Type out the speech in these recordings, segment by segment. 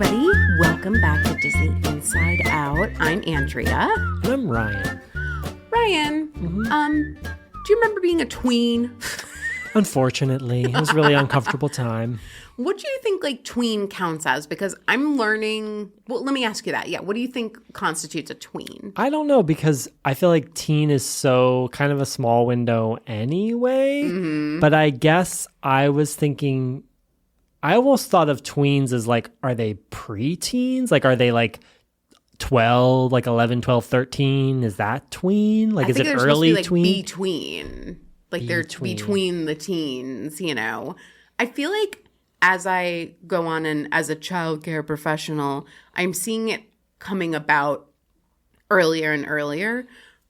everybody. Welcome back to Disney Inside Out. I'm Andrea. And I'm Ryan. Ryan, do you remember being a tween? Unfortunately, it was a really uncomfortable time. What do you think like tween counts as? Because I'm learning. Well, let me ask you that. Yeah, what do you think constitutes a tween? I don't know, because I feel like teen is so kind of a small window anyway. Mm-hmm. But I guess I was thinking, I almost thought of tweens as like, are they preteens? Like, are they like 12, like 11, 12, 13? Is that tween? Like, is it early like tween? Between. Like they're between the teens, you know. I feel like as I go on and as a childcare professional, I'm seeing it coming about earlier and earlier,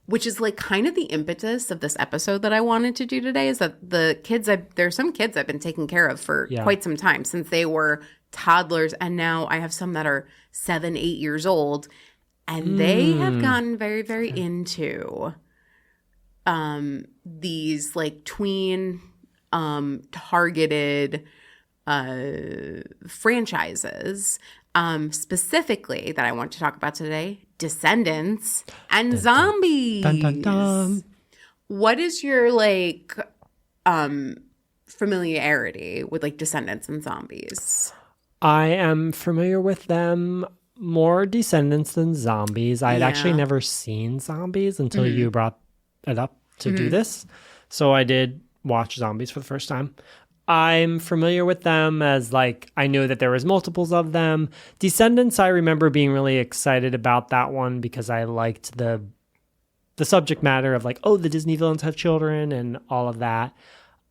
which is like kind of the impetus of this episode that I wanted to do today, is that the kids, there's some kids I've been taking care of for quite some time since they were toddlers. And now I have some that are 7, 8 years old, and they have gotten very, very into these like tween targeted franchises, specifically that I want to talk about today, Descendants and Zombies. Dun, dun, dun. What is your like familiarity with like Descendants and Zombies? I am familiar with them, more Descendants than Zombies. I had actually never seen Zombies until you brought it up to do this. So I did watch Zombies for the first time. I'm familiar with them as like, I know that there was multiples of them. Descendants, I remember being really excited about that one because I liked the subject matter of like, oh, the Disney villains have children and all of that.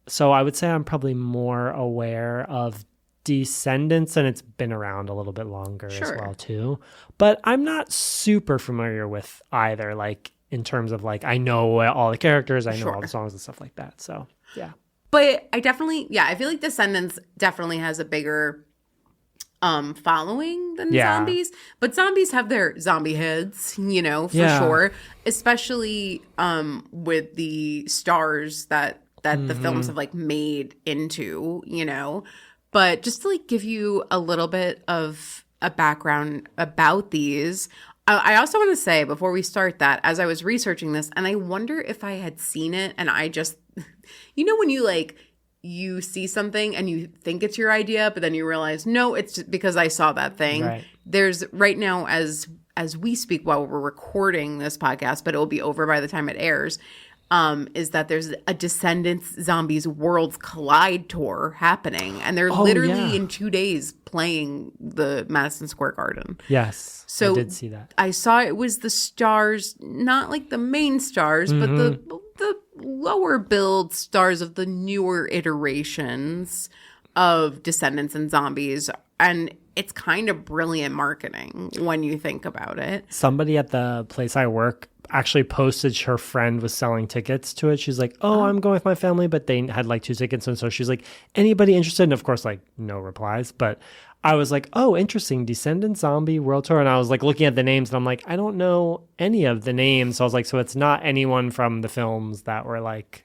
So I would say I'm probably more aware of Descendants, and it's been around a little bit longer as well too. But I'm not super familiar with either, like in terms of like, I know all the characters, I know all the songs and stuff like that. So yeah. But I definitely, I feel like Descendants definitely has a bigger following than Zombies. But Zombies have their zombie heads, you know, for sure. Especially with the stars that the films have like made into, you know. But just to like give you a little bit of a background about these, I also want to say before we start that, as I was researching this, and I wonder if I had seen it and I just, you know, when you like, you see something and you think it's your idea, but then you realize, no, it's just because I saw that thing. Right. There's right now, as we speak while we're recording this podcast, but it will be over by the time it airs, is that there's a Descendants Zombies Worlds Collide tour happening. And they're literally in 2 days playing the Madison Square Garden. Yes, so I did see that. I saw it was the stars, not like the main stars, but the lower build stars of the newer iterations of Descendants and Zombies. And it's kind of brilliant marketing when you think about it. Somebody at the place I work actually posted her friend was selling tickets to it. She's like, I'm going with my family, but they had like 2 tickets. And so she's like, anybody interested? And of course, like no replies. But I was like, oh, interesting. Descendant Zombie World Tour. And I was like looking at the names and I'm like, I don't know any of the names. So I was like, so it's not anyone from the films that were like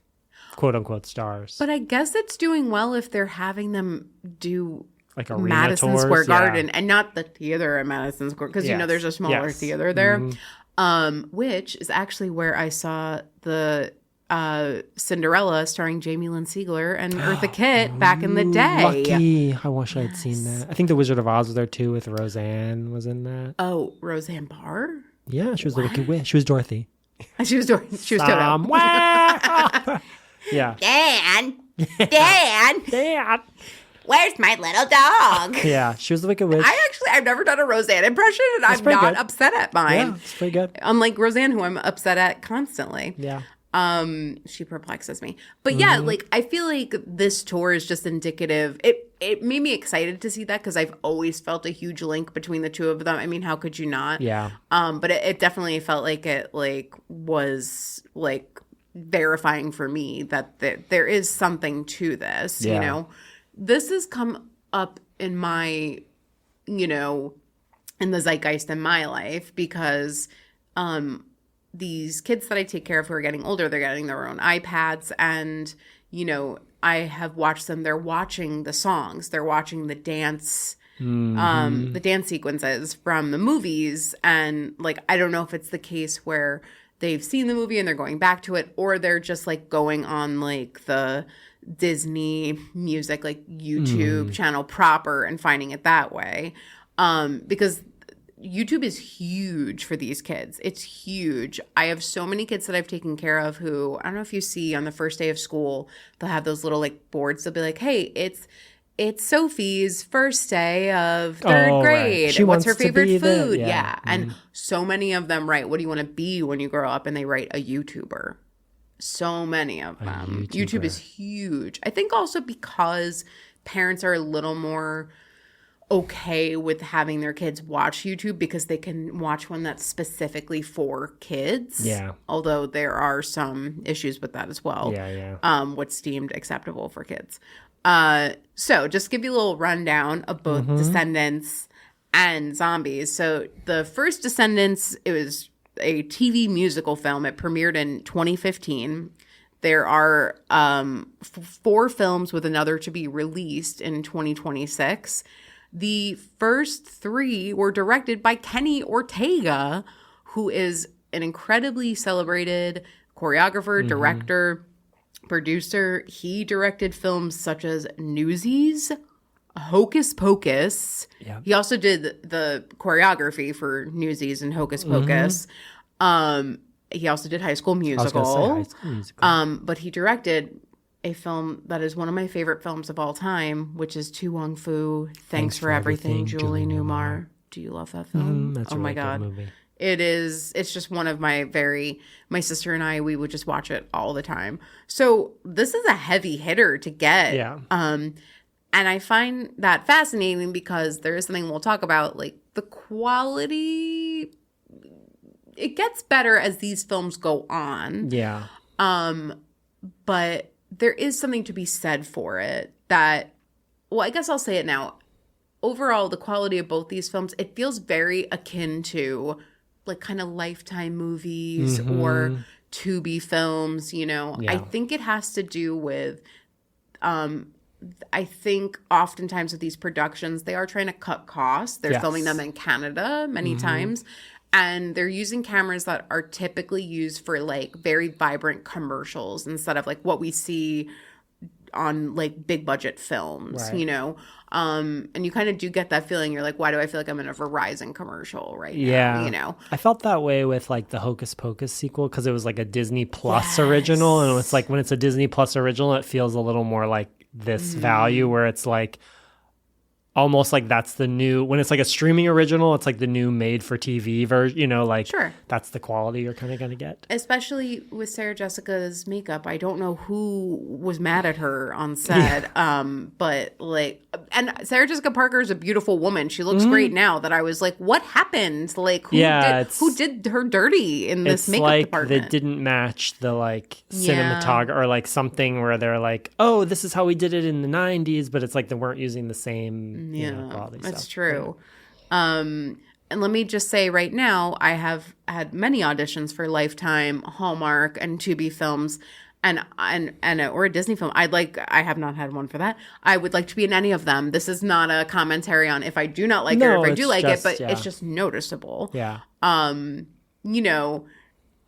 quote unquote stars. But I guess it's doing well if they're having them do like arena Madison tours, Square Garden and not the theater at Madison Square. Because, you know, there's a smaller theater there. Which is actually where I saw the Cinderella starring Jamie Lynn Sigler and Eartha Kitt back in the day. Lucky. I wish I had seen that. I think The Wizard of Oz was there too with Roseanne was in that. Oh, Roseanne Barr? Yeah, she was the Wicked Witch. She was Dorothy. She was Dorothy. She was Toto. Yeah. Dan! Where's my little dog? Yeah, she was the Wicked Witch. I've never done a Roseanne impression, and I'm not upset at mine. Yeah, it's pretty good. Unlike Roseanne, who I'm upset at constantly. Yeah. She perplexes me. But yeah, like I feel like this tour is just indicative. It made me excited to see that because I've always felt a huge link between the two of them. I mean, how could you not? Yeah. But it definitely felt like it like was like verifying for me that there is something to this, you know. This has come up in my, you know, in the zeitgeist in my life because these kids that I take care of who are getting older, they're getting their own iPads and, you know, I have watched them. They're watching the songs. They're watching the dance the dance sequences from the movies. And like, I don't know if it's the case where they've seen the movie and they're going back to it, or they're just like going on like the Disney music, like YouTube channel proper and finding it that way. Because YouTube is huge for these kids. It's huge. I have so many kids that I've taken care of who, I don't know if you see on the first day of school, they'll have those little like boards. They'll be like, hey, it's Sophie's first day of third grade. She What's wants her to favorite be food? Yeah. And so many of them write, what do you want to be when you grow up? And they write a YouTuber. So many of them. YouTube is huge. I think also because parents are a little more okay with having their kids watch YouTube because they can watch one that's specifically for kids. Yeah. Although there are some issues with that as well. Yeah. What's deemed acceptable for kids. So just give you a little rundown of both Descendants and Zombies. So the first Descendants, it was a TV musical film. It premiered in 2015. There are 4 films with another to be released in 2026. The first 3 were directed by Kenny Ortega, who is an incredibly celebrated choreographer, director, producer. He directed films such as Newsies, Hocus Pocus. Yeah. He also did the choreography for Newsies and Hocus Pocus. He also did High School Musical. High School Musical. But he directed a film that is one of my favorite films of all time, which is Tu Wong Fu, Thanks for Everything, Julie Newmar. Do you love that film? That's a oh my really God. good movie. It's just one of my sister and I, we would just watch it all the time. So this is a heavy hitter to get. Yeah. And I find that fascinating because there is something we'll talk about, like the quality, it gets better as these films go on. Yeah. But there is something to be said for it that, well, I guess I'll say it now. Overall, the quality of both these films, it feels very akin to like kind of Lifetime movies or Tubi films, you know. Yeah. I think it has to do with, I think oftentimes with these productions, they are trying to cut costs. They're filming them in Canada many times. And they're using cameras that are typically used for like very vibrant commercials instead of like what we see on like big budget films, you know? And you kind of do get that feeling. You're like, why do I feel like I'm in a Verizon commercial right now? You know? I felt that way with like the Hocus Pocus sequel because it was like a Disney Plus original. And it's like when it's a Disney Plus original, it feels a little more like this value where it's like almost like that's the new, when it's like a streaming original, it's like the new made for TV version, you know, like that's the quality you're kind of going to get. Especially with Sarah Jessica's makeup. I don't know who was mad at her on set, but like, and Sarah Jessica Parker is a beautiful woman. She looks great now that I was like, what happened? Like, who did her dirty in this makeup like department? They didn't match the like cinematography or like something where they're like, oh, this is how we did it in the 90s, but it's like they weren't using the same quality that's stuff. true. And let me just say right now, I have had many auditions for Lifetime, Hallmark, and Tubi films, and or a Disney film. I have not had one for that. I would like to be in any of them. This is not a commentary on if I do not like it or if I do like it, but it's just noticeable. Yeah. You know,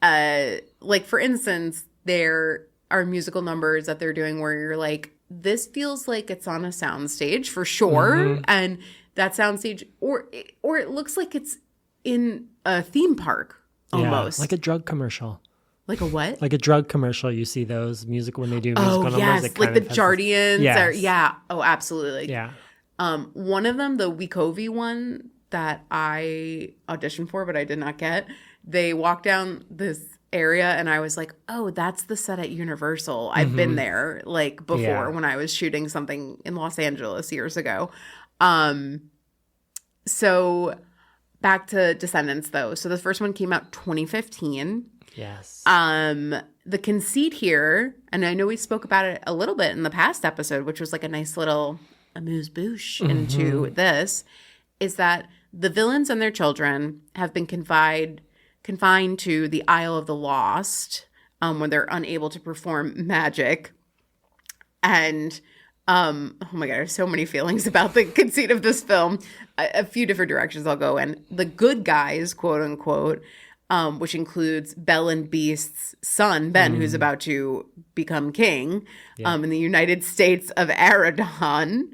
like for instance, there are musical numbers that they're doing where you're like, this feels like it's on a soundstage for sure, and that soundstage, or it looks like it's in a theme park almost, like a drug commercial. Like a what? Like a drug commercial. You see those music when they do musical numbers. Yes, like the Jardians. Oh, absolutely. Yeah. One of them, the Weekovy one that I auditioned for, but I did not get. They walked down this area and I was like, oh, that's the set at Universal. I've been there like before when I was shooting something in Los Angeles years ago. So back to Descendants though. So the first one came out 2015. Yes. The conceit here, and I know we spoke about it a little bit in the past episode, which was like a nice little amuse-bouche into this, is that the villains and their children have been confined to the Isle of the Lost, when they're unable to perform magic. And Oh my God, I have so many feelings about the conceit of this film. A few different directions I'll go in. The good guys, quote unquote, which includes Belle and Beast's son, Ben, who's about to become king in the United States of Aradon.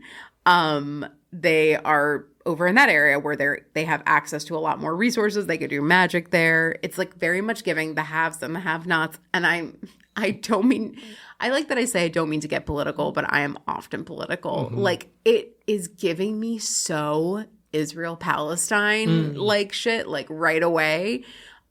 They are over in that area where they have access to a lot more resources. They could do magic there. It's like very much giving the haves and the have-nots. And I don't mean, I like that I say I don't mean to get political, but I am often political. Like, it is giving me so Israel-Palestine like shit, like right away.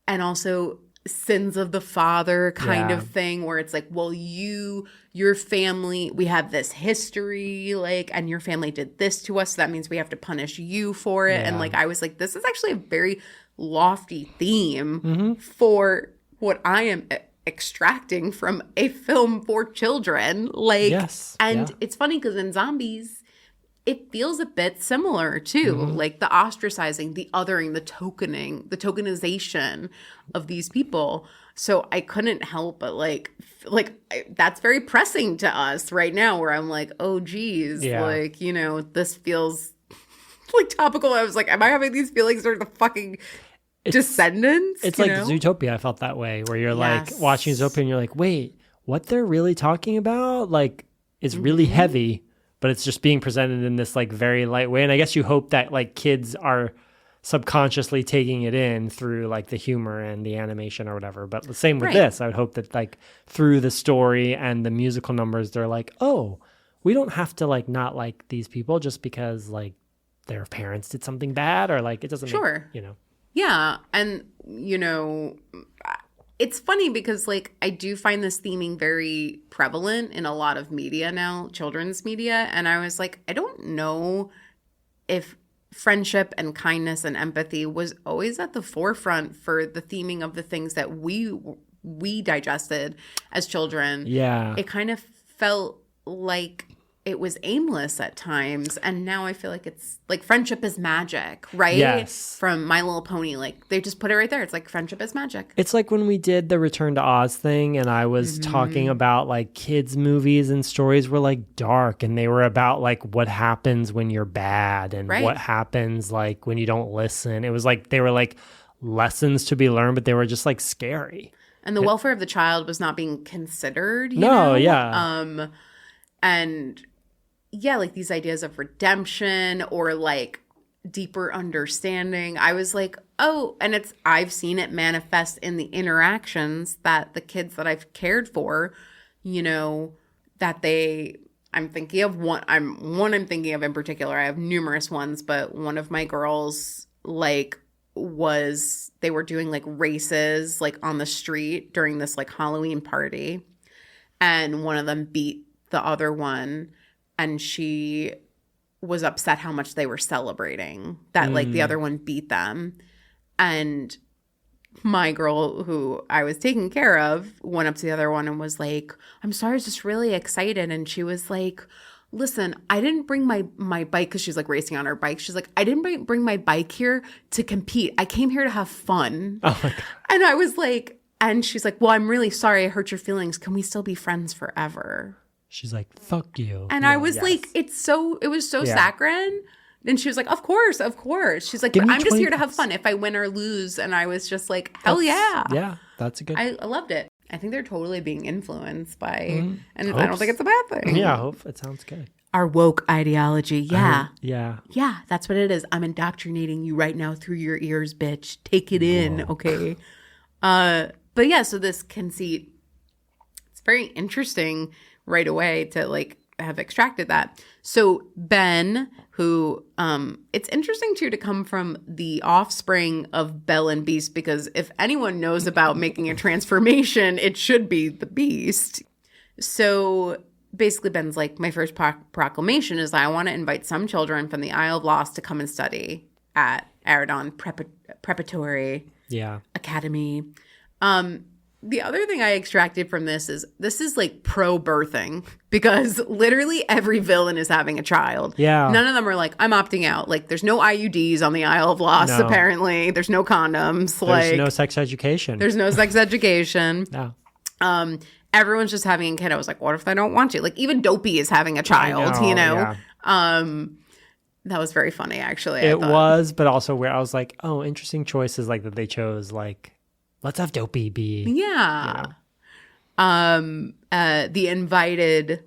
And also sins of the father kind of thing, where it's like, well, your family, we have this history, like, and your family did this to us, so that means we have to punish you for it. And like, I was like, this is actually a very lofty theme for what I am extracting from a film for children. Like, it's funny because in Zombies, it feels a bit similar too, like the ostracizing, the othering, the tokenization of these people. So I couldn't help but that's very pressing to us right now, where I'm like, oh geez, like, you know, this feels like topical. I was like, am I having these feelings or the fucking Descendants? It's like Zootopia. I felt that way, where you're like watching Zootopia and you're like, wait, what they're really talking about? Like, it's really heavy, but it's just being presented in this like very light way. And I guess you hope that like kids are subconsciously taking it in through like the humor and the animation or whatever. But the same with this, I would hope that like through the story and the musical numbers, they're like, oh, we don't have to like not like these people just because like their parents did something bad, or like it doesn't make, you know. Yeah. And, you know, it's funny because, like, I do find this theming very prevalent in a lot of media now, children's media. And I was like, I don't know if friendship and kindness and empathy was always at the forefront for the theming of the things that we digested as children. Yeah. It kind of felt like it was aimless at times, and now I feel like it's like friendship is magic, right? Yes. From My Little Pony, like they just put it right there. It's like friendship is magic. It's like when we did the Return to Oz thing, and I was talking about like kids' movies and stories were like dark, and they were about like what happens when you're bad and what happens like when you don't listen. It was like they were like lessons to be learned, but they were just like scary. And the welfare of the child was not being considered. You know? And yeah, like these ideas of redemption or like deeper understanding. I was like, oh, and I've seen it manifest in the interactions that the kids that I've cared for, you know, that I'm thinking of I'm thinking of in particular. I have numerous ones, but one of my girls like they were doing like races like on the street during this like Halloween party, and one of them beat the other one. And she was upset how much they were celebrating that, like, the other one beat them. And my girl, who I was taking care of, went up to the other one and was like, I'm sorry, I was just really excited. And she was like, listen, I didn't bring my bike, because she's, like, racing on her bike. She's like, I didn't bring my bike here to compete. I came here to have fun. Oh, my God. And I was like, and she's like, well, I'm really sorry I hurt your feelings. Can we still be friends forever? She's like, fuck you. And I was like, it was so saccharine. And she was like, of course. She's like, but I'm just here to have fun if I win or lose. And I was just like, hell yeah. Yeah, that's a good. I loved it. I think they're totally being influenced by, and I don't think it's a bad thing. Yeah, I hope it sounds good. Our woke ideology. Yeah. Yeah, that's what it is. I'm indoctrinating you right now through your ears, bitch. Take it in, okay? But yeah, so this conceit, it's very interesting right away to like have extracted that. So Ben, who it's interesting too to come from the offspring of Belle and Beast, because if anyone knows about making a transformation, it should be the Beast. So basically Ben's like, my first proclamation is that I want to invite some children from the Isle of Lost to come and study at Aradon Preparatory Academy. The other thing I extracted from this is like pro-birthing, because literally every villain is having a child. Yeah. None of them are like, I'm opting out. Like, there's no IUDs on the Isle of Lost, apparently. There's no condoms. There's no sex education. There's no sex education. No. everyone's just having a kid. I was like, what if they don't want to? Like, even Dopey is having a child, Yeah. That was very funny, actually. It was, but also where I was like, oh, interesting choices like that they chose. Like, let's have Dopey be. Yeah. The invited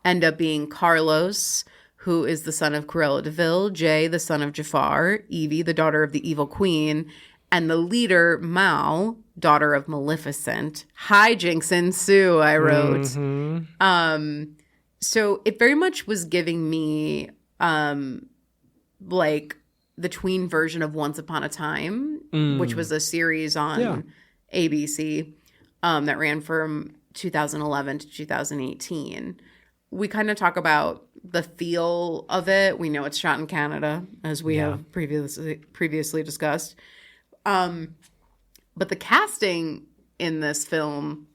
end up being Carlos, who is the son of Cruella de Vil, Jay, the son of Jafar, Evie, the daughter of the evil queen, and the leader, Mal, daughter of Maleficent. Hijinks ensue, I wrote. Mm-hmm. So it very much was giving me like the tween version of Once Upon a Time, which was a series on ABC that ran from 2011 to 2018. We kind of talk about the feel of it. We know it's shot in Canada, as we have previously discussed. But the casting in this film,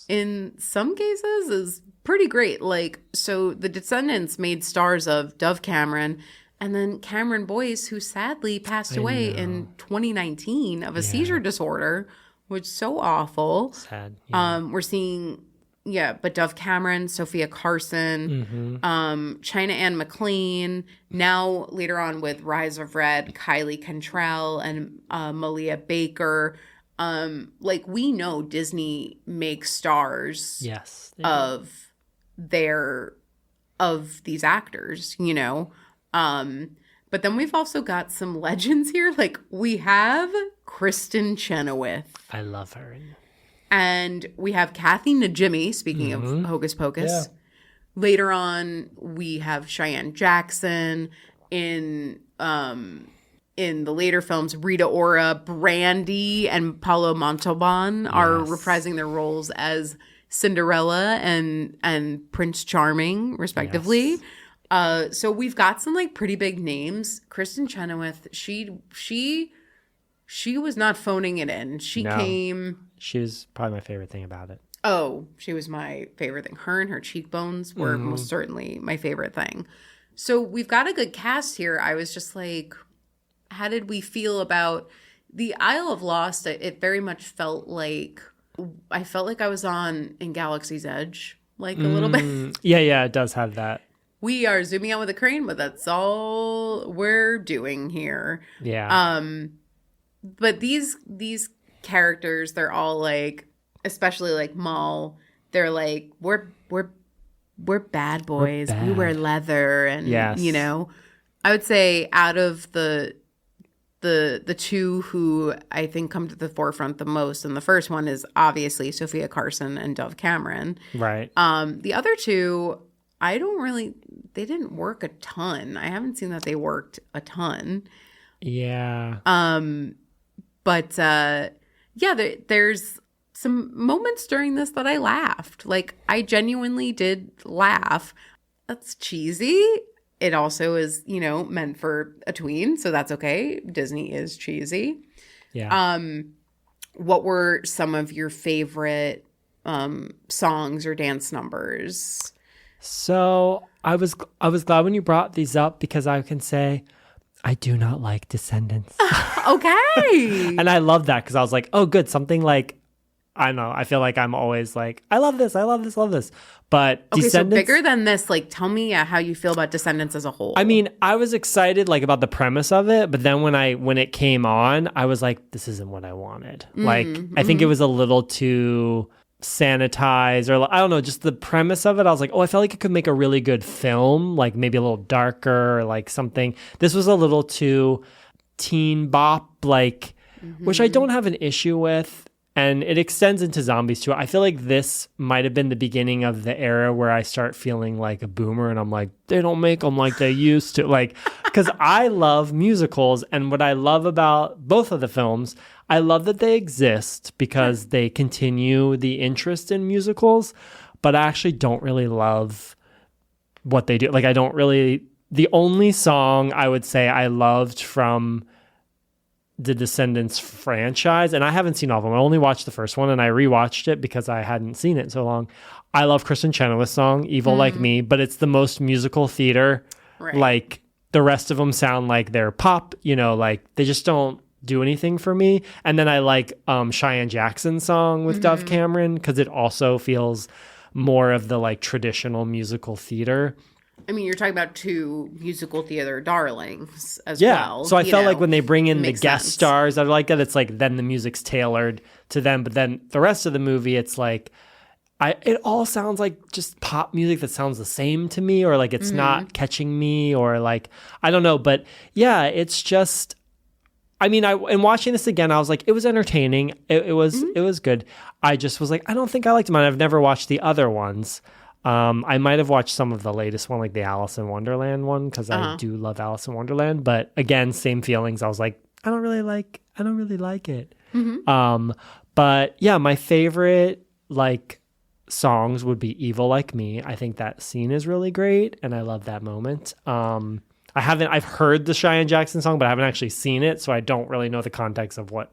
in some cases, is pretty great. Like, so the Descendants made stars of Dove Cameron and then Cameron Boyce, who sadly passed away in 2019 of a seizure disorder, which is so awful. Sad. Yeah. We're seeing, but Dove Cameron, Sophia Carson, China Ann McClain, now later on with Rise of Red, Kylie Cantrell and Malia Baker. Like, we know Disney makes stars of these actors, you know. But then we've also got some legends here. Like, we have Kristen Chenoweth. I love her. And we have Kathy Najimy, speaking of Hocus Pocus. Yeah. Later on, we have Cheyenne Jackson. In the later films, Rita Ora, Brandy, and Paulo Montalban are reprising their roles as Cinderella and Prince Charming, respectively. Yes. So we've got some like pretty big names. Kristen Chenoweth, she was not phoning it in. She came. She was probably my favorite thing about it. Oh, she was my favorite thing. Her and her cheekbones were most certainly my favorite thing. So we've got a good cast here. I was just like, how did we feel about the Isle of Lost? It very much felt like I was in Galaxy's Edge, like a little bit. Yeah, it does have that. We are zooming out with a crane, but that's all we're doing here. Yeah. But these characters, they're all like, especially like Mal, they're like, we're bad boys. We're bad. We wear leather, and you know, I would say out of the two who I think come to the forefront the most, and the first one is obviously Sophia Carson and Dove Cameron. Right. The other two, they didn't work a ton. I haven't seen that they worked a ton. Yeah. But there's some moments during this that I laughed. Like, I genuinely did laugh. That's cheesy. It also is, you know, meant for a tween, so that's okay. Disney is cheesy. Yeah. What were some of your favorite songs or dance numbers? So I was glad when you brought these up, because I can say I do not like Descendants. Okay. And I love that, because I was like, oh, good. Something like, I don't know. I feel like I'm always like, I love this. But okay, Descendants, so bigger than this, like, tell me how you feel about Descendants as a whole. I mean, I was excited like about the premise of it, but then when it came on, I was like, this isn't what I wanted. I think it was a little too sanitized, or I don't know, just the premise of it. I was like, oh, I felt like it could make a really good film, like maybe a little darker, or like something. This was a little too teen bop, like, which I don't have an issue with. And it extends into zombies too. I feel like this might have been the beginning of the era where I start feeling like a boomer, and I'm like, they don't make them like they used to. Like, because I love musicals, and what I love about both of the films, I love that they exist because they continue the interest in musicals, but I actually don't really love what they do. Like, I don't really, the only song I would say I loved from the Descendants franchise, and I haven't seen all of them. I only watched the first one, and I rewatched it because I hadn't seen it in so long. I love Kristen Chenoweth's song, Evil Like Me, but it's the most musical theater. Right. Like, the rest of them sound like they're pop, you know, like they just don't do anything for me. And then I like Cheyenne Jackson's song with Dove Cameron because it also feels more of the like traditional musical theater. I mean, you're talking about two musical theater darlings as yeah. well. So I felt like when they bring in the guest sense. stars, I like that it's like then the music's tailored to them. But then the rest of the movie, it's like it all sounds like just pop music that sounds the same to me, or like it's not catching me, or like I don't know. But yeah, it's just. I mean, in watching this again, I was like, it was entertaining. It was good. I just was like, I don't think I liked mine. I've never watched the other ones. I might have watched some of the latest one, like the Alice in Wonderland one, because I do love Alice in Wonderland. But again, same feelings. I was like, I don't really like it. But yeah, my favorite like songs would be Evil Like Me. I think that scene is really great, and I love that moment. I've heard the Cheyenne Jackson song, but I haven't actually seen it, so I don't really know the context of what's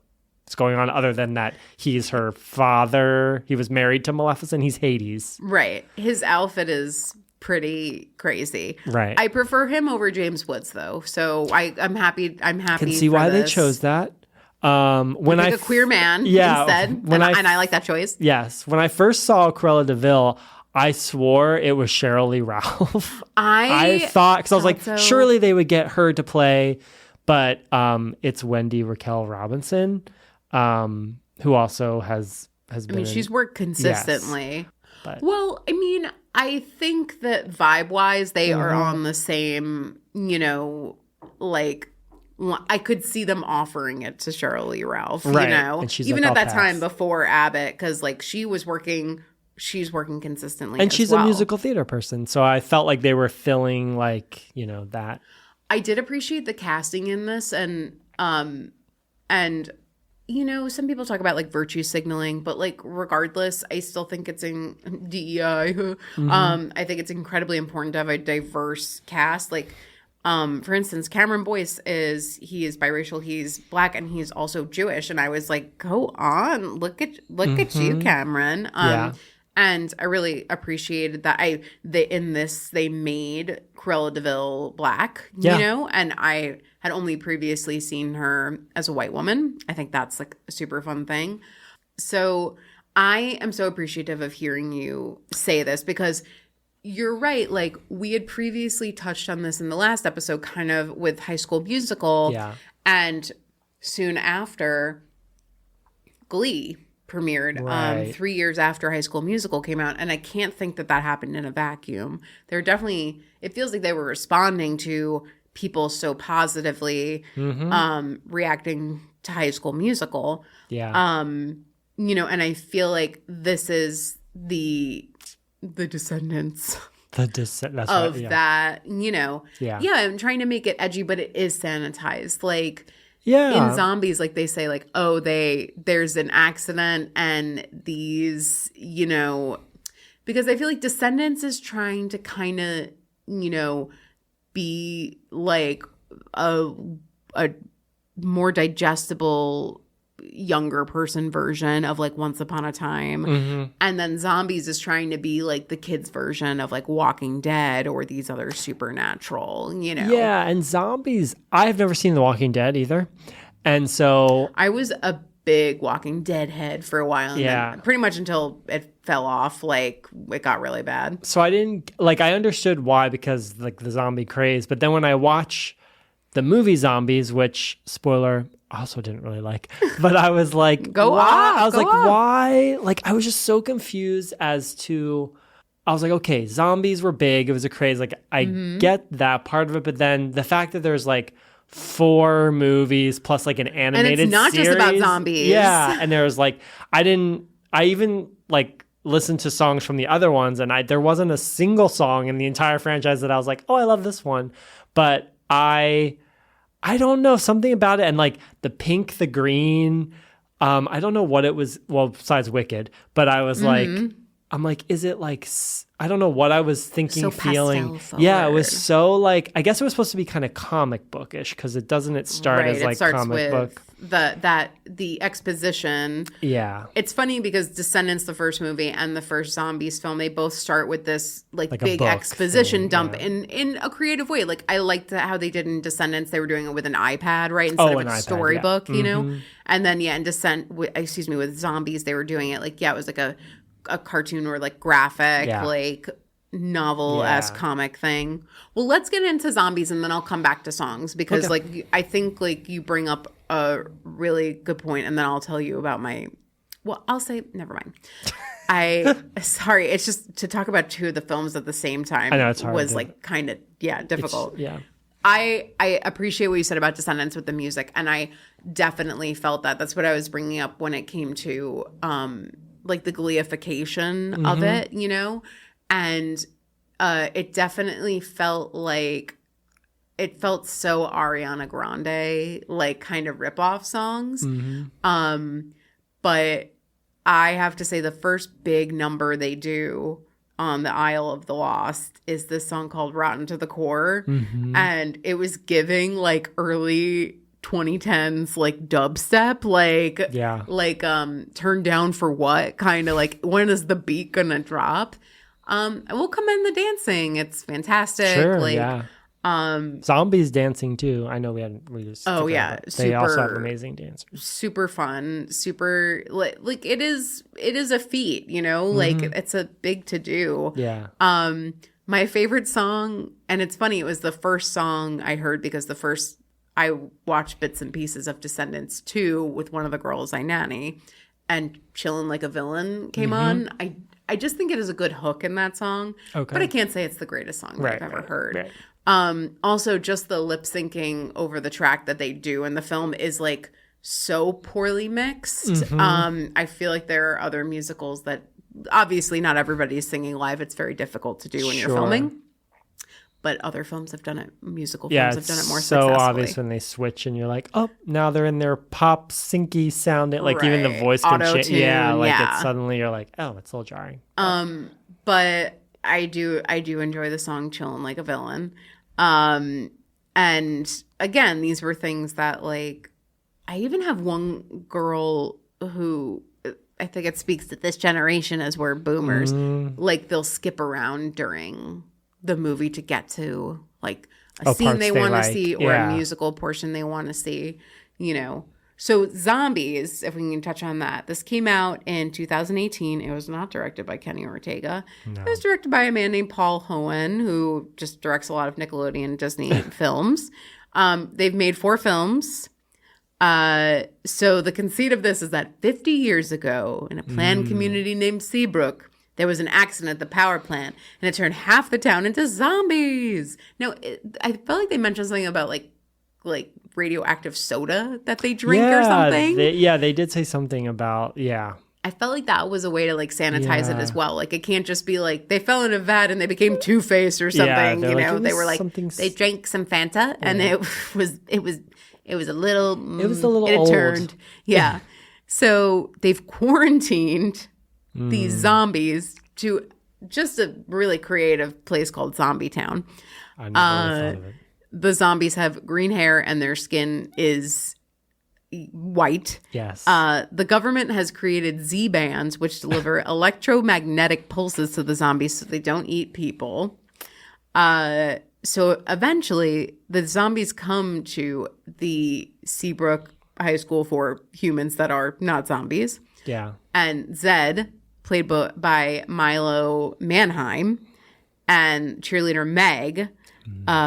going on other than that he's her father. He was married to Maleficent. He's Hades. Right. His outfit is pretty crazy. Right. I prefer him over James Woods, though, so I'm happy. I'm happy. Can see why they chose that. When a queer man instead, and I like that choice. Yes. When I first saw Cruella de Vil, I swore it was Sheryl Lee Ralph. I thought, because I was like, surely they would get her to play, but it's Wendy Raquel Robinson, who also has been. I mean, she's worked consistently. Yes, well, I mean, I think that vibe-wise, they are on the same, like, I could see them offering it to Sheryl Lee Ralph, right. And she's even like, at that time before Abbott, because like she's working consistently, and she's a musical theater person, so I felt like they were filling like that. I did appreciate the casting in this, and some people talk about like virtue signaling, but like regardless, I still think it's in DEI. I think it's incredibly important to have a diverse cast. Like, for instance, Cameron Boyce he is biracial, he's Black, and he's also Jewish, and I was like, go on, look at you, Cameron. And I really appreciated that in this they made Cruella de Vil Black, and I had only previously seen her as a white woman. I think that's like a super fun thing. So I am so appreciative of hearing you say this, because you're right. Like, we had previously touched on this in the last episode, kind of with High School Musical. Yeah. And soon after, Glee premiered, right. 3 years after High School Musical came out. And I can't think that happened in a vacuum. It feels like they were responding to people so positively, reacting to High School Musical. Yeah. And I feel like this is the descendants of that, Yeah, I'm trying to make it edgy, but it is sanitized. Like, in Zombies, like they say, like, oh, there's an accident, and these, because I feel like Descendants is trying to kind of, be like a more digestible younger person version of like Once Upon a Time, and then Zombies is trying to be like the kids version of like Walking Dead or these other supernatural, and Zombies, I've never seen The Walking Dead either, and so I was a big Walking Dead head for a while, and then pretty much until it fell off, like it got really bad. So I didn't like, I understood why, because like the zombie craze, but then when I watch the movie Zombies, which, spoiler, I also didn't really like, but I was like, why? Like, I was just so confused as to, I was like, okay, zombies were big. It was a craze. Like, I get that part of it, but then the fact that there's like 4 movies plus like an animated series. And it's not just about zombies. Yeah. And there was like, I even like listened to songs from the other ones, and there wasn't a single song in the entire franchise that I was like, oh, I love this one. But I don't know, something about it, and like the pink, the green, I don't know what it was, well, besides Wicked, but I was like, I'm like, is it like, I don't know what I was thinking, so feeling. pastel Yeah, it was forward. so like, I guess it was supposed to be kind of comic bookish because it start Right, as like it starts comic with book. the exposition. Yeah. It's funny because Descendants, the first movie, and the first Zombies film, they both start with this like a big book exposition thing, dump yeah. in a creative way. Like I liked how they did in Descendants. They were doing it with an iPad, right, instead of an a iPad, storybook, yeah. you know. And then in with Zombies, they were doing it like it was like a cartoon or like graphic like novel-esque comic thing. Well, let's get into Zombies and then I'll come back to songs because like I think like you bring up a really good point and then I'll tell you about I'll say never mind. Sorry, it's just to talk about two of the films at the same time I know, it's hard was like kind of difficult. Yeah. I appreciate what you said about Descendants with the music, and I definitely felt that. That's what I was bringing up when it came to like the Gleeification of it, you know? And it definitely felt like it felt so Ariana Grande, like kind of rip-off songs. But I have to say the first big number they do on the Isle of the Lost is this song called Rotten to the Core. And it was giving like early 2010s like dubstep, like Turn Down for What, kind of like when is the beat gonna drop? And we'll come in the dancing. It's fantastic. Sure, yeah. Zombies dancing too. I know we just they also have amazing dancers. Super fun, super like it is a feat, you know, like it's a big to do. Yeah. My favorite song, and it's funny, it was the first song I heard because I watched bits and pieces of Descendants 2 with one of the girls I nanny, and Chillin' Like a Villain came on. I just think it is a good hook in that song, but I can't say it's the greatest song that I've ever heard. Right. Also, just the lip syncing over the track that they do in the film is like so poorly mixed. I feel like there are other musicals that obviously not everybody's singing live. It's very difficult to do when you're filming. But other films have done it. Musical films have done it more successfully. So obvious when they switch and you're like, oh, now they're in their pop syncy sounding. Like even the voice can change. Yeah, like it's suddenly you're like, oh, it's a little jarring. But I do enjoy the song "Chillin' Like a Villain." And again, these were things that like I even have one girl who I think it speaks to this generation as we're boomers. Like they'll skip around during the movie to get to like a scene they want to see or a musical portion they want to see, you know. So Zombies, if we can touch on that, this came out in 2018. It was not directed by Kenny Ortega. No. It was directed by a man named Paul Hohen, who just directs a lot of Nickelodeon and Disney films. They've made 4 films. So the conceit of this is that 50 years ago in a planned community named Seabrook, there was an accident at the power plant, and it turned half the town into zombies. Now, I felt like they mentioned something about like radioactive soda that they drink or something. They did say something about, I felt like that was a way to like sanitize it as well. Like it can't just be like they fell in a vat and they became Two-Faced or something. You know, they were like they drank some Fanta and it was a little old. Turned. Yeah. So they've quarantined these zombies to just a really creative place called Zombie Town. I never really thought of it. The zombies have green hair and their skin is white. Yes. The government has created Z-bands which deliver electromagnetic pulses to the zombies so they don't eat people. So eventually the zombies come to the Seabrook High School for humans that are not zombies. Yeah. And Zed, played by Milo Manheim, and cheerleader Meg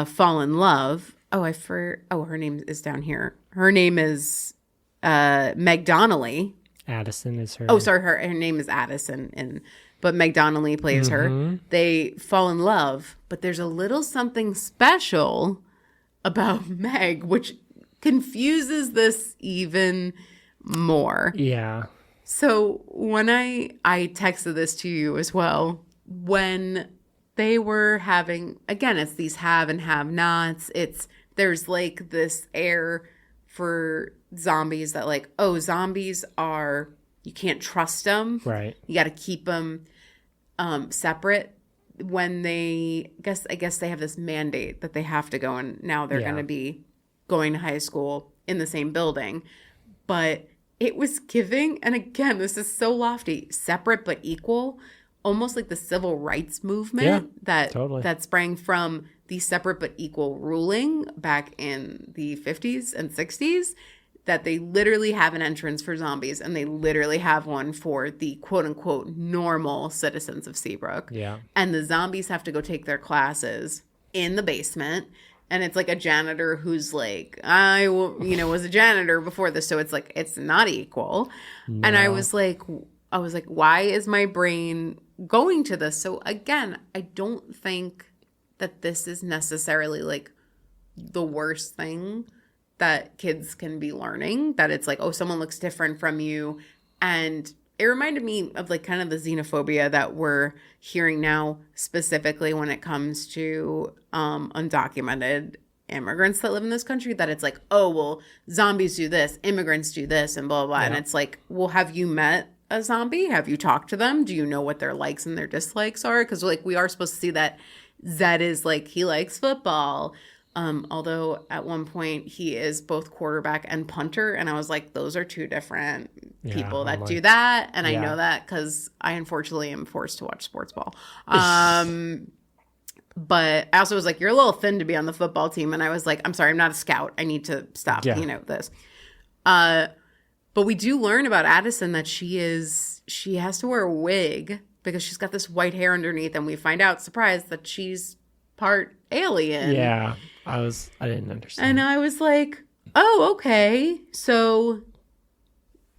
fall in love. Her name is down here. Her name is Meg Donnelly. Addison is her. Oh, sorry, her name is Addison, but Meg Donnelly plays her. They fall in love, but there's a little something special about Meg, which confuses this even more. Yeah. So when I texted this to you as well, when they were having, again, it's these have and have nots. There's like this air for zombies that like, oh, zombies are, you can't trust them. Right. You got to keep them. separate when I guess they have this mandate that they have to go, and now they're going to be going to high school in the same building. But it was giving, and again, this is so lofty, separate but equal, almost like the civil rights movement that sprang from the separate but equal ruling back in the 50s and 60s, that they literally have an entrance for zombies and they literally have one for the quote unquote normal citizens of Seabrook. Yeah. And the zombies have to go take their classes in the basement. And it's like a janitor who's like, I was a janitor before this. So it's like, it's not equal. No. And I was like, why is my brain going to this? So again, I don't think that this is necessarily like the worst thing that kids can be learning, that it's like, oh, someone looks different from you. And it reminded me of like kind of the xenophobia that we're hearing now, specifically when it comes to undocumented immigrants that live in this country, that it's like, oh, well, zombies do this, immigrants do this, and blah, blah, blah. Yeah. And it's like, well, have you met a zombie? Have you talked to them? Do you know what their likes and their dislikes are? Because like we are supposed to see that Zed is like, he likes football. Although at one point he is both quarterback and punter. And I was like, those are two different people that do that. And I know that because I unfortunately am forced to watch sports ball. But I also was like, you're a little thin to be on the football team. And I was like, I'm sorry, I'm not a scout. I need to stop, this. But we do learn about Addison that she has to wear a wig because she's got this white hair underneath. And we find out, surprise, that she's part alien. Yeah. I didn't understand. And I was like, oh, okay. So,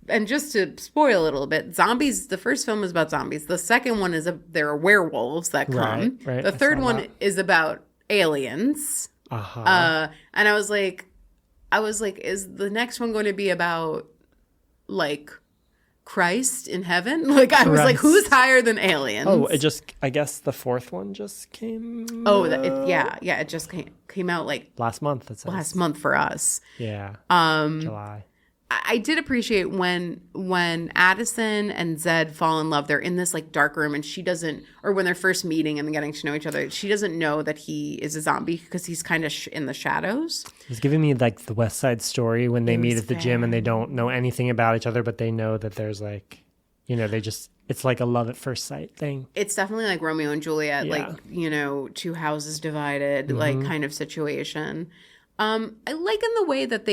and just to spoil a little bit, zombies, the first film is about zombies. The second one is there are werewolves that come. Right. The third one is about aliens. Uh-huh. And I was like, is the next one going to be about like Christ in heaven? Like I was like, who's higher than aliens? Oh, I guess the fourth one just came. Oh, it just came out like last month. It says. Last month for us. Yeah. July. I did appreciate when Addison and Zed fall in love. They're in this like dark room, and she doesn't, or when they're first meeting and getting to know each other, she doesn't know that he is a zombie because he's kind of in the shadows. It's giving me like the West Side Story when they meet at the gym and they don't know anything about each other, but they know that there's like, it's like a love at first sight thing. It's definitely like Romeo and Juliet, like, two houses divided, like kind of situation. I like in the way that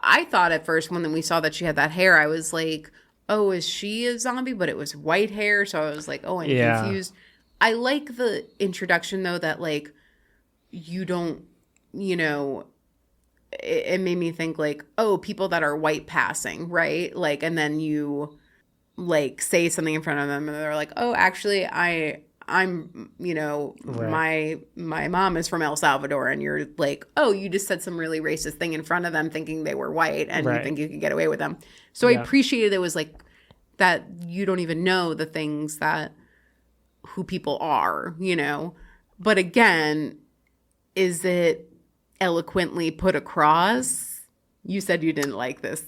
I thought at first when we saw that she had that hair, I was like, oh, is she a zombie? But it was white hair. So I was like, oh, I'm confused. I like the introduction, though, that like you don't, it made me think like, oh, people that are white passing, right? Like, and then you like say something in front of them and they're like, oh, actually, I'm, my mom is from El Salvador, and you're like, oh, you just said some really racist thing in front of them thinking they were white and you think you could get away with them. So I appreciated it was like that you don't even know the things that who people are, But again, is it eloquently put across? You said you didn't like this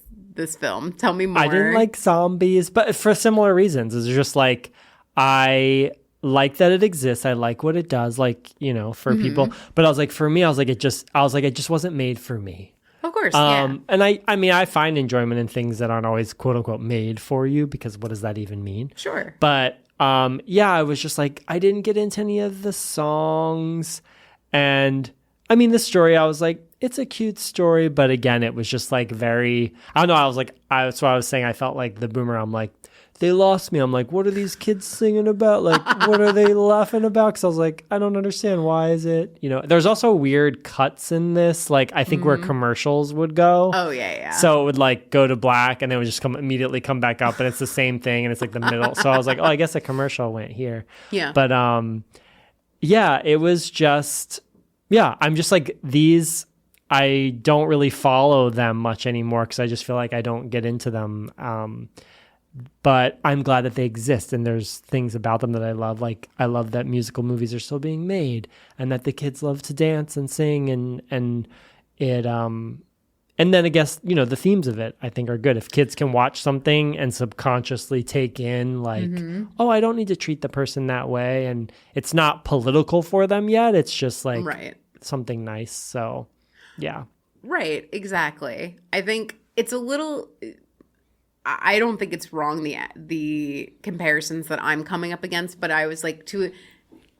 film. Tell me more. I didn't like zombies, but for similar reasons. It's just like I like that it exists. I like what it does, like, for people. But I was like, for me, it just wasn't made for me. Of course, yeah. And I find enjoyment in things that aren't always quote unquote made for you, because what does that even mean? Sure. But I was just like, I didn't get into any of the songs. And I mean, the story, I was like, it's a cute story. But again, it was just like very, I don't know. I was like, that's what I was saying. I felt like the boomer. I'm like, they lost me. I'm like, what are these kids singing about? Like, what are they laughing about? Because I was like, I don't understand. Why is it? There's also weird cuts in this. Like, I think where commercials would go. Oh, yeah. So it would like go to black and then it would just immediately come back up, and it's the same thing, and it's like the middle. So I was like, oh, I guess a commercial went here. Yeah. But it was just, I'm just like, these, I don't really follow them much anymore because I just feel like I don't get into them. But I'm glad that they exist, and there's things about them that I love. Like, I love that musical movies are still being made, and that the kids love to dance and sing, and and then I guess, the themes of it, I think, are good. If kids can watch something and subconsciously take in like, oh, I don't need to treat the person that way. And it's not political for them yet. It's just like something nice. So, yeah. Right. Exactly. I think it's a little... I don't think it's wrong, the comparisons that I'm coming up against, but I was like,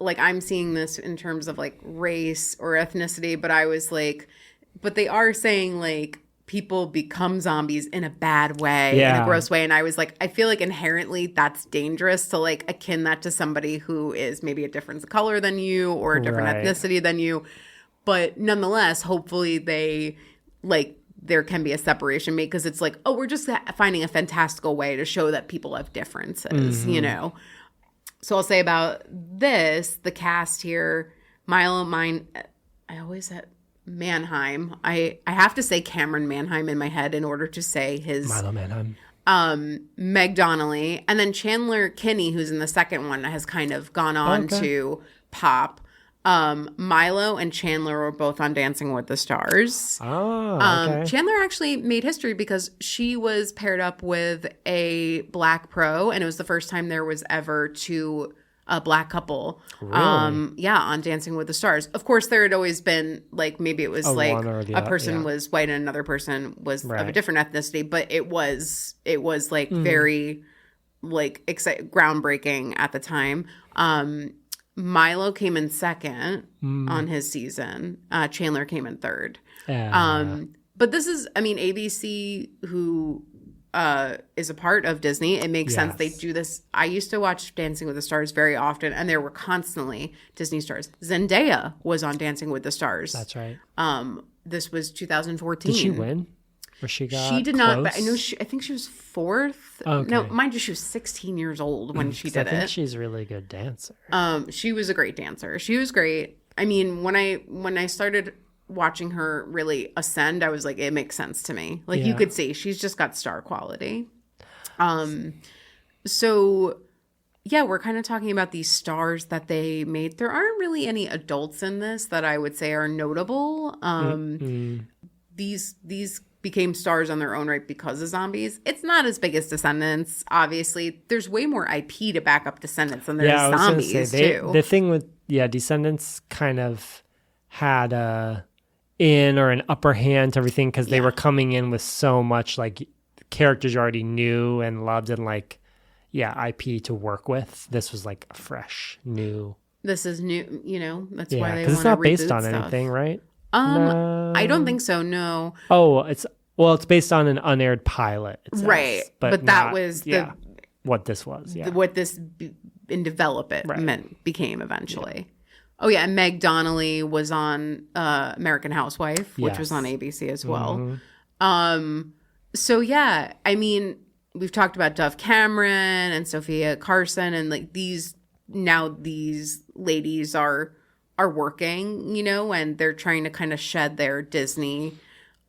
I'm seeing this in terms of like race or ethnicity, but I was like, but they are saying like people become zombies in a bad way, in a gross way. And I was like, I feel like inherently that's dangerous to like akin that to somebody who is maybe a different color than you or a different ethnicity than you. But nonetheless, hopefully there can be a separation made because it's like, oh, we're just finding a fantastical way to show that people have differences, So I'll say about this, the cast here, I always said Mannheim. I have to say Cameron Mannheim in my head in order to say his... Milo Mannheim. Meg Donnelly. And then Chandler Kinney, who's in the second one, has kind of gone on to pop. Milo and Chandler were both on Dancing with the Stars. Chandler actually made history because she was paired up with a black pro, and it was the first time there was ever a black couple. Really? On Dancing with the Stars. Of course, there had always been like maybe it was like a person was white and another person was of a different ethnicity, but it was like very like groundbreaking at the time. Milo came in second on his season. Chandler came in third. But this is, ABC, who is a part of Disney. It makes sense. They do this. I used to watch Dancing with the Stars very often, and there were constantly Disney stars. Zendaya was on Dancing with the Stars. That's right. This was 2014. Did she win? Or she did close? Not, but I know I think she was fourth. Okay. No, mind you, she was 16 years old when she did it. I think she's a really good dancer. She was a great dancer. She was great. I mean, when I started watching her really ascend, I was like, it makes sense to me. Like you could see she's just got star quality. So yeah, we're kind of talking about these stars that they made. There aren't really any adults in this that I would say are notable. These became stars on their own right because of Zombies. It's not as big as Descendants. Obviously, there's way more IP to back up Descendants than there's Zombies too. The thing with Descendants kind of had a in or an upper hand to everything because they were coming in with so much like characters you already knew and loved and like IP to work with. This was like a fresh new. This is new, That's why they want to reboot it's not based on stuff. Anything, right? No. I don't think so. No. Oh, it's based on an unaired pilot, it says, right? But that was what this was. Yeah, what this in development became eventually. Oh yeah, and Meg Donnelly was on American Housewife, which was on ABC as well. So yeah, I mean, we've talked about Dove Cameron and Sophia Carson, and like these ladies are working, and they're trying to kind of shed their Disney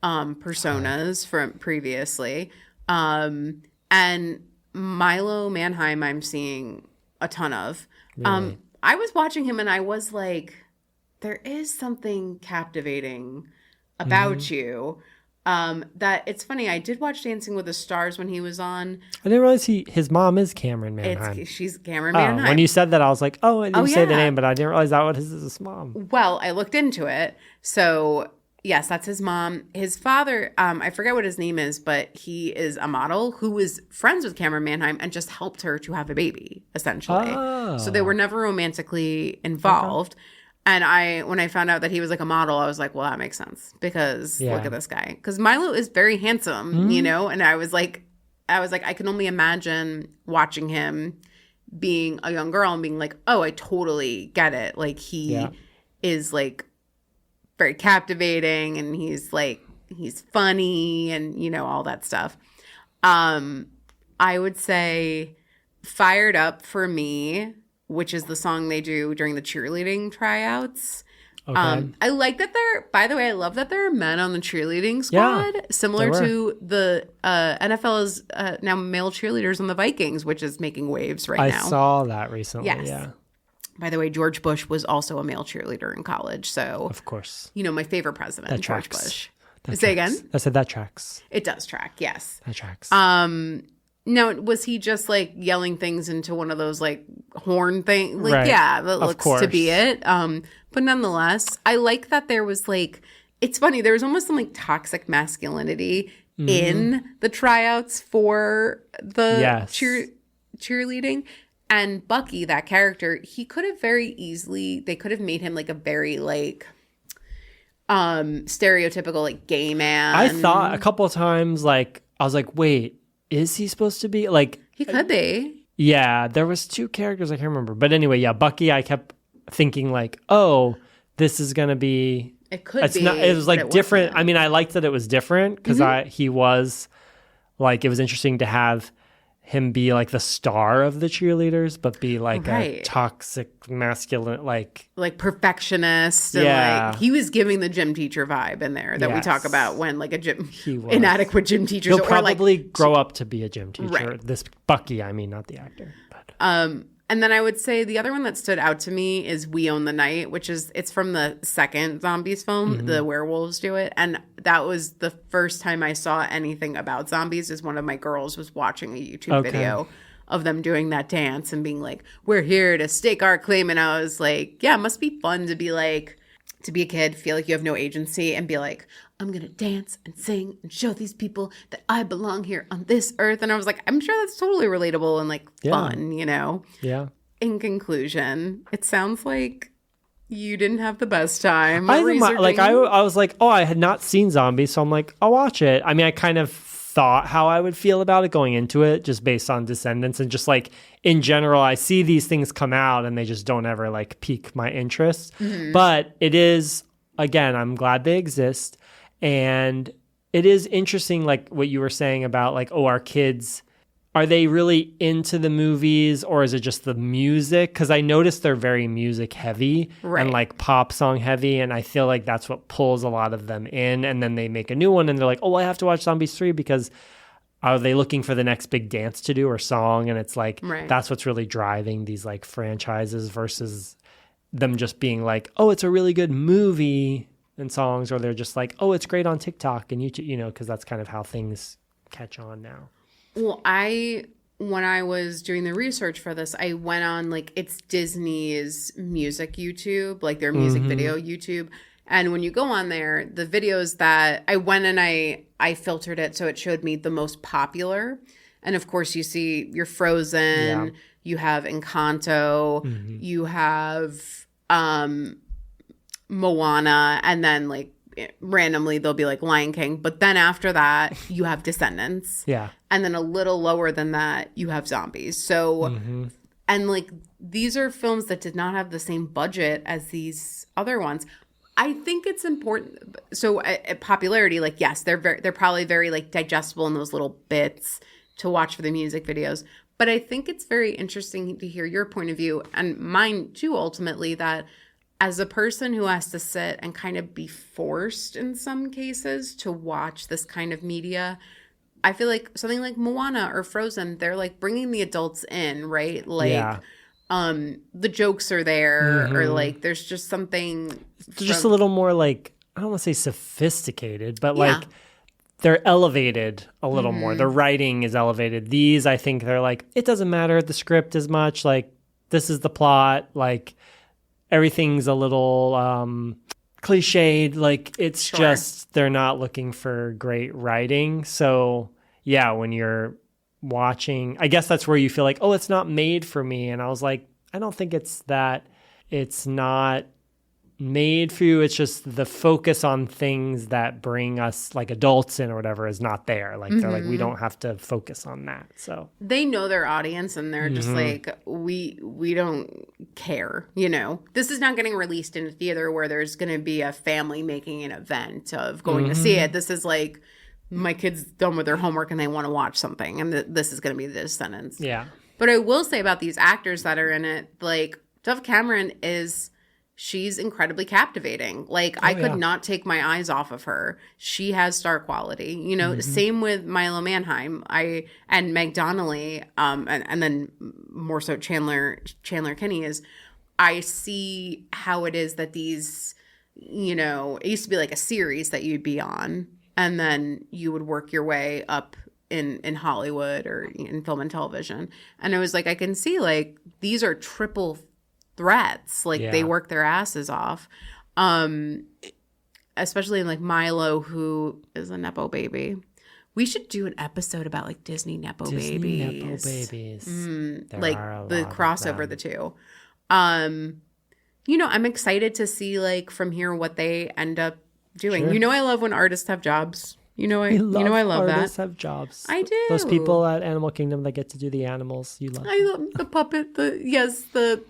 personas from previously. And Milo Mannheim, I'm seeing a ton of. Really? I was watching him and I was like, there is something captivating about you. That it's funny. I did watch Dancing with the Stars when he was on. I didn't realize his mom is Cameron Mannheim. She's Cameron Mannheim. When you said that, I was like, I didn't say the name, but I didn't realize that was his mom. Well, I looked into it. So yes, that's his mom. His father, I forget what his name is, but he is a model who was friends with Cameron Mannheim and just helped her to have a baby, essentially. Oh. So they were never romantically involved. Okay. And when I found out that he was like a model, I was like, well, that makes sense because look at this guy. Because Milo is very handsome, and I was like, I can only imagine watching him being a young girl and being like, oh, I totally get it. Like he is like very captivating and he's funny and, all that stuff. I would say Fired Up for me, which is the song they do during the cheerleading tryouts. Okay. I like that I love that there are men on the cheerleading squad, similar to the NFL's now male cheerleaders on the Vikings, which is making waves right now. I saw that recently. Yes. Yeah. By the way, George Bush was also a male cheerleader in college. So, of course, my favorite president, George Bush. Say again? I said that tracks. It does track, yes. That tracks. No, was he just like yelling things into one of those like horn things? Like, right. yeah, that looks course. to be it. But nonetheless, I like that there was like, it's funny, there was almost some like toxic masculinity in the tryouts for the cheerleading. And Bucky, that character, he could have very easily, they could have made him like a very like stereotypical like gay man. I thought a couple of times, like, I was like, wait, is he supposed to be like? He could be. Yeah, there was 2 characters I can't remember, but anyway, yeah, Bucky. I kept thinking like, oh, this is gonna be. It could be. Not, it was like different. Wasn't. I mean, I liked that it was different because he was like, it was interesting to have him be like the star of the cheerleaders, but be like a toxic masculine, like perfectionist. And like he was giving the gym teacher vibe in there that we talk about when like a inadequate gym teacher. He'll probably grow up to be a gym teacher. Right. This Bucky, I mean, not the actor. But. And then I would say the other one that stood out to me is We Own the Night, which is, it's from the second Zombies film. The werewolves do it. And that was the first time I saw anything about zombies, is one of my girls was watching a YouTube video of them doing that dance and being like, we're here to stake our claim. And I was like, yeah, it must be fun to be like, to be a kid, feel like you have no agency and be like, I'm going to dance and sing and show these people that I belong here on this earth. And I was like, I'm sure that's totally relatable and like fun, you know? Yeah. In conclusion, it sounds like you didn't have the best time. I was like, oh, I had not seen Zombies, so I'm like, I'll watch it. I mean, I kind of thought how I would feel about it going into it, just based on Descendants, and just like in general, I see these things come out and they just don't ever like pique my interest. But it is, again, I'm glad they exist. And it is interesting, like what you were saying about like, oh, our kids, are they really into the movies or is it just the music? Because I noticed they're very music heavy and like pop song heavy. And I feel like that's what pulls a lot of them in. And then they make a new one and they're like, oh, I have to watch Zombies 3 because are they looking for the next big dance to do or song? And it's like, that's what's really driving these like franchises versus them just being like, oh, it's a really good movie and songs, or they're just like, oh, it's great on TikTok and YouTube, you know, because that's kind of how things catch on now. Well, when I was doing the research for this, I went on like, it's Disney's music YouTube, like their music video YouTube. And when you go on there, the videos that I went and I filtered it so it showed me the most popular. And of course, you see your Frozen, you have Encanto, you have Moana, and then like randomly they'll be like Lion King, but then after that you have Descendants, and then a little lower than that you have Zombies. So and like these are films that did not have the same budget as these other ones. I think it's important. So at popularity, like yes, they're probably very like digestible in those little bits to watch for the music videos. But I think it's very interesting to hear your point of view and mine too, ultimately, that as a person who has to sit and kind of be forced in some cases to watch this kind of media, I feel like something like Moana or Frozen, they're like bringing the adults in, right? Like, the jokes are there, or like there's just something. Just a little more like, I don't want to say sophisticated, but like they're elevated a little more. The writing is elevated. These, I think they're like, it doesn't matter the script as much. Like, this is the plot. Like, everything's a little cliched. Like, it's just, they're not looking for great writing. So, yeah, when you're watching, I guess that's where you feel like, oh, it's not made for me. And I was like, I don't think it's that. It's not made for you. It's just the focus on things that bring us like adults in or whatever is not there. Like they're like, we don't have to focus on that. So they know their audience and they're just like, we don't care, you know. This is not getting released in a theater where there's going to be a family making an event of going to see it. This is like, my kid's done with their homework and they want to watch something, and this is going to be The Descendants. Yeah. But I will say about these actors that are in it, like Dove Cameron she's incredibly captivating. Like, I could not take my eyes off of her. She has star quality, you know. Same with Milo Manheim, and Meg Donnelly, and then more so Chandler Kinney. Is I see how it is that these it used to be like a series that you'd be on, and then you would work your way up in Hollywood or in film and television. And I was like, I can see like these are triple threats. Like they work their asses off. Especially in like Milo, who is a Nepo baby. We should do an episode about like Disney Nepo babies. Like the crossover, the two. I'm excited to see like from here what they end up doing. Sure. I love when artists have jobs. I love that. Artists have jobs. I do. Those people at Animal Kingdom that get to do the animals, you love. I love the puppet. The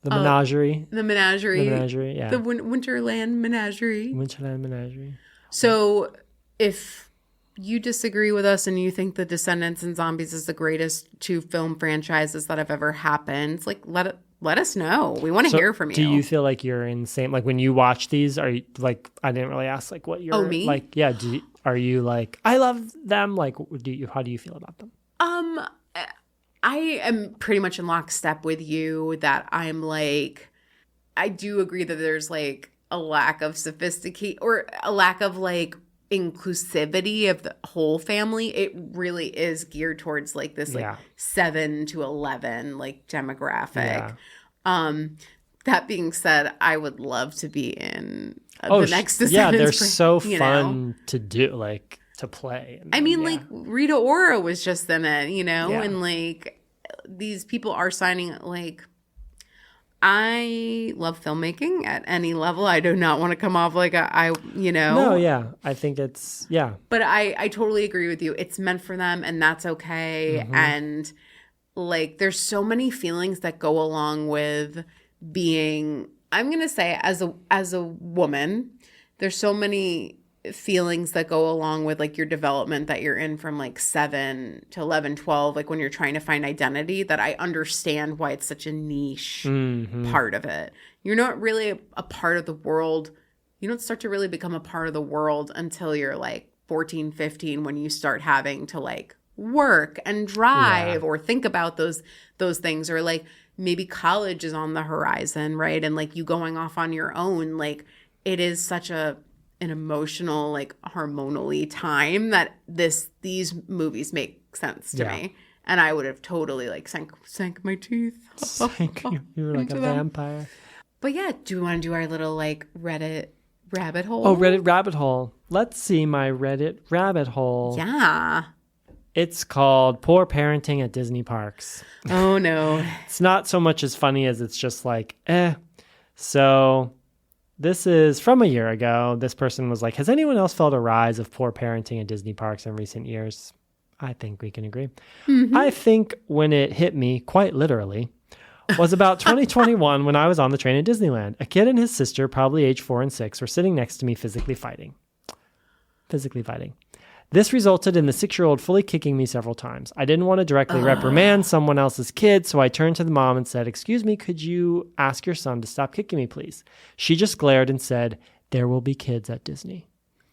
menagerie. The menagerie. The menagerie, yeah. The Winterland menagerie. Winterland menagerie. So if you disagree with us and you think the Descendants and Zombies is the greatest 2 film franchises that have ever happened, like let us know. We want to hear from you. Do you feel like you're in the same, like when you watch these, are you like, I didn't really ask like what you're me? like, yeah. Are you like, I love them? Like, how do you feel about them? I am pretty much in lockstep with you that I'm like, I do agree that there's like a lack of sophistication or a lack of like inclusivity of the whole family. It really is geared towards like this like 7 to 11 like demographic. That being said, I would love to be in the next Descendants. Yeah, they're so fun to do, like to play. I mean, like Rita Ora was just in it, and like these people are signing. Like, I love filmmaking at any level. I do not want to come off like No, yeah, I think it's But I totally agree with you. It's meant for them, and that's okay. Mm-hmm. And like, there's so many feelings that go along with being. I'm gonna say as a woman, there's so many feelings that go along with like your development that you're in from like 7 to 11, 12, like when you're trying to find identity, that I understand why it's such a niche part of it. You're not really a part of the world. You don't start to really become a part of the world until you're like 14, 15, when you start having to like work and drive or think about those things, or like maybe college is on the horizon, right? And like you going off on your own, like it is such an emotional, like hormonally time that these movies make sense to me. And I would have totally like sank my teeth. You were like a vampire. But yeah, do we want to do our little like Reddit rabbit hole? Oh, Reddit rabbit hole. Let's see my Reddit rabbit hole. Yeah. It's called Poor Parenting at Disney Parks. Oh, no. It's not so much as funny as it's just like, So this is from a year ago. This person was like, has anyone else felt a rise of poor parenting at Disney parks in recent years? I think we can agree. Mm-hmm. I think when it hit me, quite literally, was about 2021 when I was on the train at Disneyland. A kid and his sister, probably age 4 and 6, were sitting next to me physically fighting. This resulted in the 6-year-old fully kicking me several times. I didn't want to directly reprimand someone else's kid, so I turned to the mom and said, "Excuse me, could you ask your son to stop kicking me, please?" She just glared and said, "There will be kids at Disney."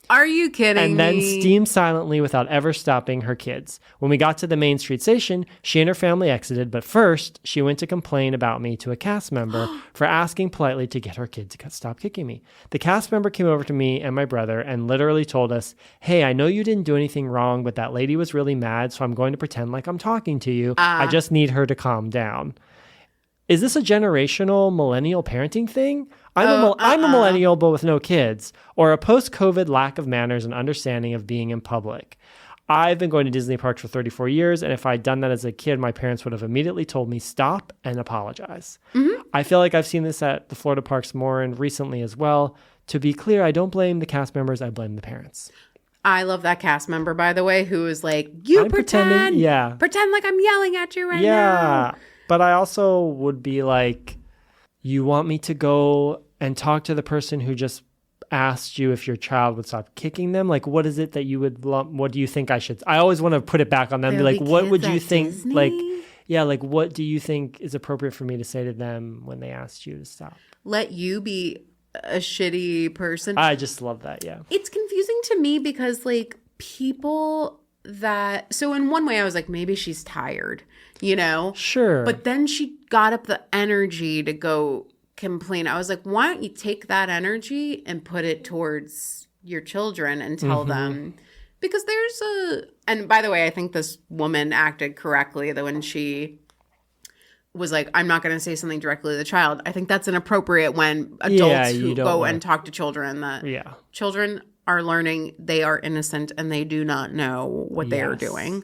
Are you kidding me? And then steamed silently without ever stopping her kids. When we got to the Main Street station, she and her family exited, but first, she went to complain about me to a cast member for asking politely to get her kid to stop kicking me. The cast member came over to me and my brother and literally told us, "Hey, I know you didn't do anything wrong, but that lady was really mad, so I'm going to pretend like I'm talking to you. I just need her to calm down." Is this a generational millennial parenting thing? I'm a millennial, but with no kids, or a post-COVID lack of manners and understanding of being in public. I've been going to Disney parks for 34 years, and if I'd done that as a kid, my parents would have immediately told me stop and apologize. Mm-hmm. I feel like I've seen this at the Florida parks more and recently as well. To be clear, I don't blame the cast members, I blame the parents. I love that cast member, by the way, who is like, pretend like I'm yelling at you right now. Yeah, but I also would be like, you want me to go and talk to the person who just asked you if your child would stop kicking them? Like, what is it that you would what do you think I should? I always want to put it back on them. Be like, what would you think? Disney? Like, what do you think is appropriate for me to say to them when they asked you to stop? Let you be a shitty person. I just love that. Yeah. It's confusing to me because like people that, so in one way I was like, maybe she's tired, Sure. But then she got up the energy to go complain. I was like, why don't you take that energy and put it towards your children and tell them, because and by the way, I think this woman acted correctly that when she was like, I'm not going to say something directly to the child. I think that's inappropriate when adults who go and talk to children, that children are learning, they are innocent and they do not know what they are doing.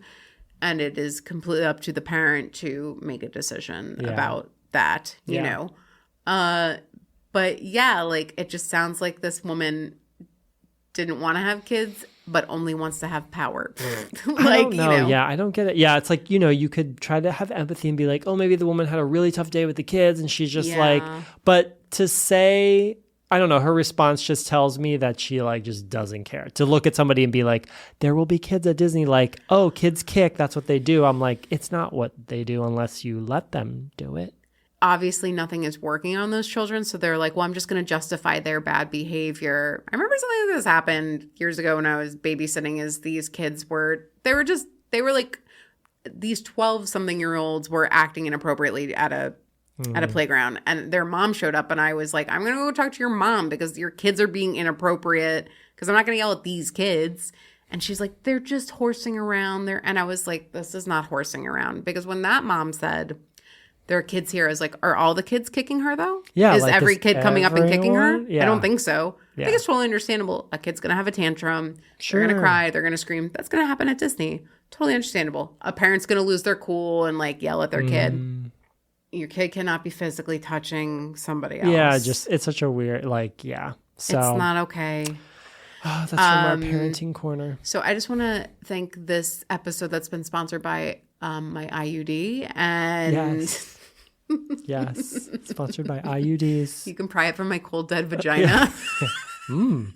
And it is completely up to the parent to make a decision about that, you know. But yeah, like it just sounds like this woman didn't want to have kids, but only wants to have power. Like, I don't know. You know. Yeah, I don't get it. Yeah, it's like, you know, you could try to have empathy and be like, oh, maybe the woman had a really tough day with the kids and she's just like, but to say, I don't know, her response just tells me that she like just doesn't care. To look at somebody and be like, there will be kids at Disney, like, oh, kids kick, that's what they do. I'm like, it's not what they do unless you let them do it. Obviously nothing is working on those children, so they're like, well, I'm just going to justify their bad behavior. I remember something like this happened years ago when I was babysitting, is these kids were like, these 12-something-year-olds were acting inappropriately at a playground, and their mom showed up, and I was like, I'm going to go talk to your mom because your kids are being inappropriate, because I'm not going to yell at these kids. And she's like, they're just horsing around there. And I was like, this is not horsing around, because when that mom said, there are kids here, I was like, are all the kids kicking her though? Yeah. Is like, every kid coming up and kicking her? Yeah. I don't think so. I think it's totally understandable. A kid's going to have a tantrum. Sure. They're going to cry. They're going to scream. That's going to happen at Disney. Totally understandable. A parent's going to lose their cool and like yell at their kid. Your kid cannot be physically touching somebody else. Yeah, just, it's such a weird, like, So it's not okay. Oh, that's from our parenting corner. So I just want to thank this episode that's been sponsored by my IUD. And yes, sponsored by IUDs. You can pry it from my cold, dead vagina. We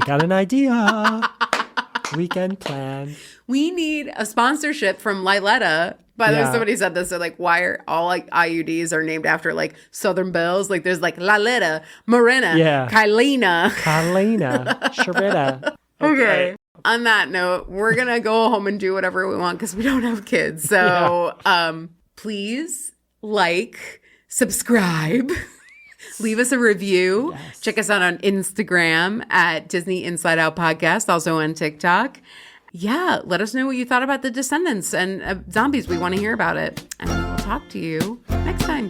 got an idea. Weekend plan. We need a sponsorship from Liletta. By the way, somebody said this. They're like, why are all like IUDs are named after like Southern belles? Like there's like Liletta, Marina, Kylena, Sharita. Okay. On that note, we're going to go home and do whatever we want because we don't have kids. So please like, subscribe. Leave us a review. Yes. Check us out on Instagram at Disney Inside Out Podcast, also on TikTok. Yeah, let us know what you thought about the Descendants and Zombies. We want to hear about it. And we'll talk to you next time.